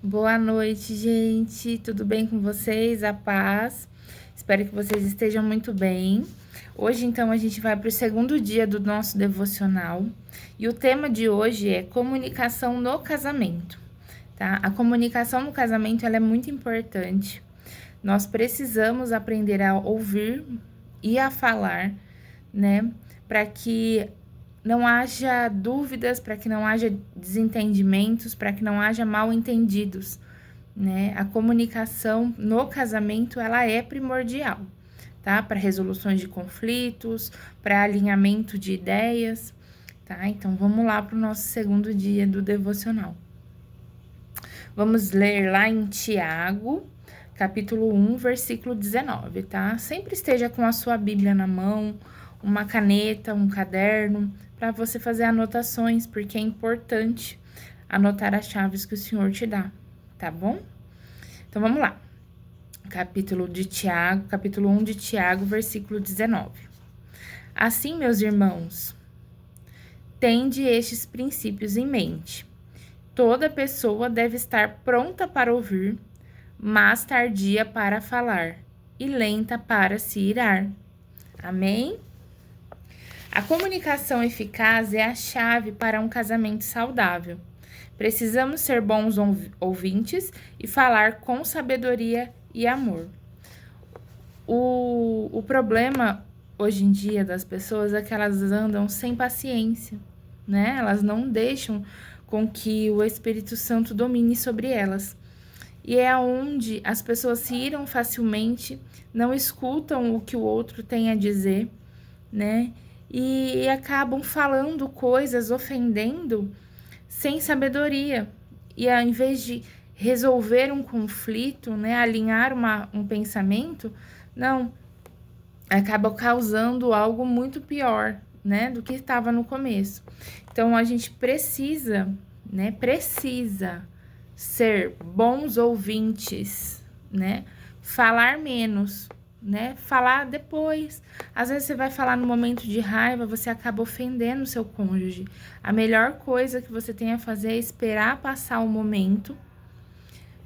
Boa noite, gente. Tudo bem com vocês? A paz. Espero que vocês estejam muito bem. Hoje, então, a gente vai para o segundo dia do nosso devocional. E o tema de hoje é comunicação no casamento, tá? A comunicação no casamento, ela é muito importante. Nós precisamos aprender a ouvir e a falar, né? Para que não haja dúvidas, para que não haja desentendimentos, para que não haja mal entendidos, né? A comunicação no casamento, ela é primordial, tá? Para resoluções de conflitos, para alinhamento de ideias, tá? Então, vamos lá para o nosso segundo dia do devocional. Vamos ler lá em Tiago, capítulo 1, versículo 19, tá? Sempre esteja com a sua Bíblia na mão, uma caneta, um caderno, para você fazer anotações, porque é importante anotar as chaves que o Senhor te dá, tá bom? Então, vamos lá. Capítulo 1 de Tiago, versículo 19. Assim, meus irmãos, tende estes princípios em mente. Toda pessoa deve estar pronta para ouvir, mas tardia para falar e lenta para se irar. Amém? A comunicação eficaz é a chave para um casamento saudável. Precisamos ser bons ouvintes e falar com sabedoria e amor. O problema hoje em dia das pessoas é que elas andam sem paciência, né? Elas não deixam com que o Espírito Santo domine sobre elas. E é onde as pessoas se iram facilmente, não escutam o que o outro tem a dizer, né? E acabam falando coisas, ofendendo, sem sabedoria. E ao invés de resolver um conflito, né, alinhar um pensamento, não, acaba causando algo muito pior, né, do que estava no começo. Então, a gente precisa ser bons ouvintes, né, falar menos, né? Falar depois. Às vezes você vai falar no momento de raiva, você acaba ofendendo o seu cônjuge. A melhor coisa que você tem a fazer é esperar passar o momento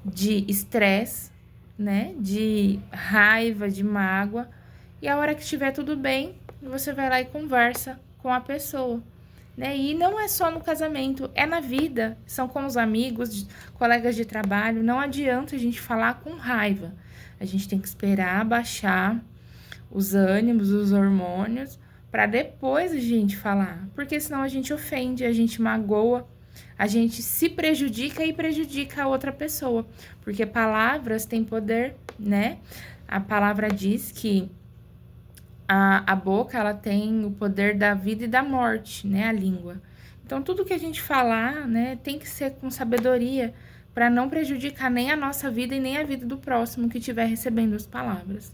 de estresse, né? De raiva, de mágoa. E a hora que estiver tudo bem, você vai lá e conversa com a pessoa, né? E não é só no casamento, é na vida. São com os amigos, colegas de trabalho. Não adianta a gente falar com raiva. A gente tem que esperar baixar os ânimos, os hormônios, para depois a gente falar. Porque senão a gente ofende, a gente magoa, a gente se prejudica e prejudica a outra pessoa. Porque palavras têm poder, né? A palavra diz que a boca, ela tem o poder da vida e da morte, né? A língua. Então, tudo que a gente falar, né, tem que ser com sabedoria, para não prejudicar nem a nossa vida e nem a vida do próximo que estiver recebendo as palavras,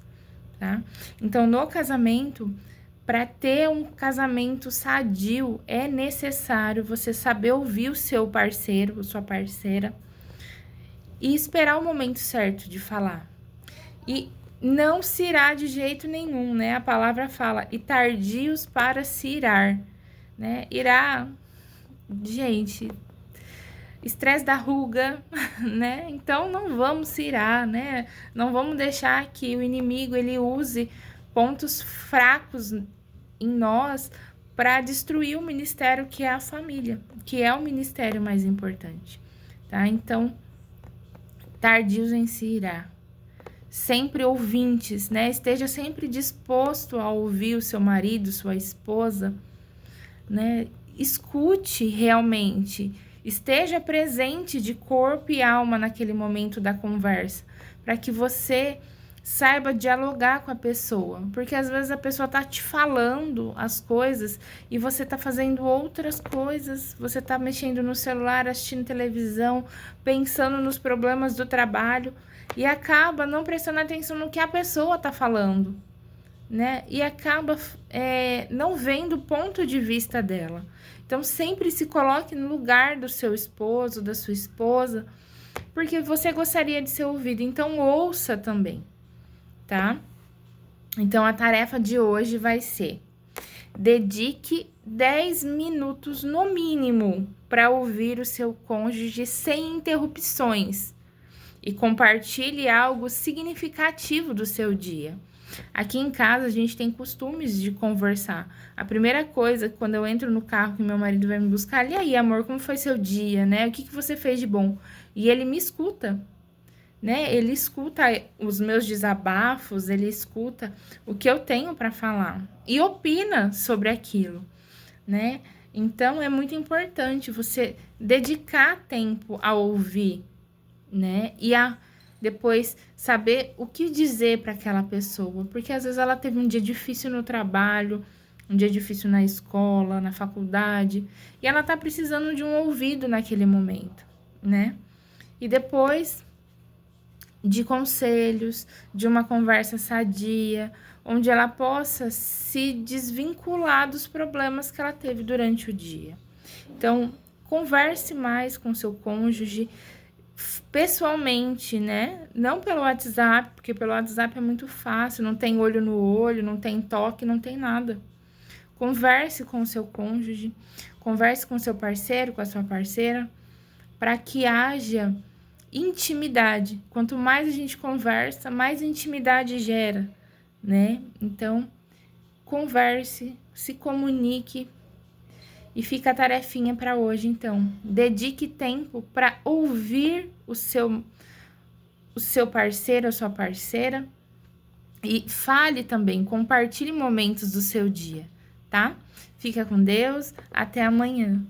tá? Então, no casamento, para ter um casamento sadio, é necessário você saber ouvir o seu parceiro, sua parceira, e esperar o momento certo de falar. E não se irá de jeito nenhum, né? A palavra fala, e tardios para se irar, né? Irá, gente, estresse da ruga, né? Então, não vamos se irar, né? Não vamos deixar que o inimigo, ele use pontos fracos em nós para destruir o ministério que é a família, que é o ministério mais importante, tá? Então, tardios em se irar. Sempre ouvintes, né? Esteja sempre disposto a ouvir o seu marido, sua esposa, né? Escute realmente. Esteja presente de corpo e alma naquele momento da conversa, para que você saiba dialogar com a pessoa, porque às vezes a pessoa tá te falando as coisas e você tá fazendo outras coisas, você tá mexendo no celular, assistindo televisão, pensando nos problemas do trabalho e acaba não prestando atenção no que a pessoa tá falando, né? E acaba não vendo o ponto de vista dela. Então, sempre se coloque no lugar do seu esposo, da sua esposa, porque você gostaria de ser ouvido. Então, ouça também, tá? Então, a tarefa de hoje vai ser: dedique 10 minutos no mínimo para ouvir o seu cônjuge sem interrupções. e compartilhe algo significativo do seu dia. Aqui em casa, a gente tem costumes de conversar. A primeira coisa, quando eu entro no carro que meu marido vai me buscar, e aí, amor, como foi seu dia, né? O que você fez de bom? E ele me escuta, né? Ele escuta os meus desabafos, ele escuta o que eu tenho para falar e opina sobre aquilo, né? Então, é muito importante você dedicar tempo a ouvir, né? E a depois saber o que dizer para aquela pessoa, porque às vezes ela teve um dia difícil no trabalho, um dia difícil na escola, na faculdade, e ela tá precisando de um ouvido naquele momento, né? E depois de conselhos, de uma conversa sadia, onde ela possa se desvincular dos problemas que ela teve durante o dia. Então, converse mais com seu cônjuge pessoalmente, né? Não pelo WhatsApp, porque pelo WhatsApp é muito fácil, não tem olho no olho, não tem toque, não tem nada. Converse com o seu cônjuge, converse com o seu parceiro, com a sua parceira, para que haja intimidade. Quanto mais a gente conversa, mais intimidade gera, né? Então, converse, se comunique e fica a tarefinha para hoje, então. Dedique tempo para ouvir o seu parceiro, a sua parceira, e fale também, compartilhe momentos do seu dia, tá? Fica com Deus, até amanhã.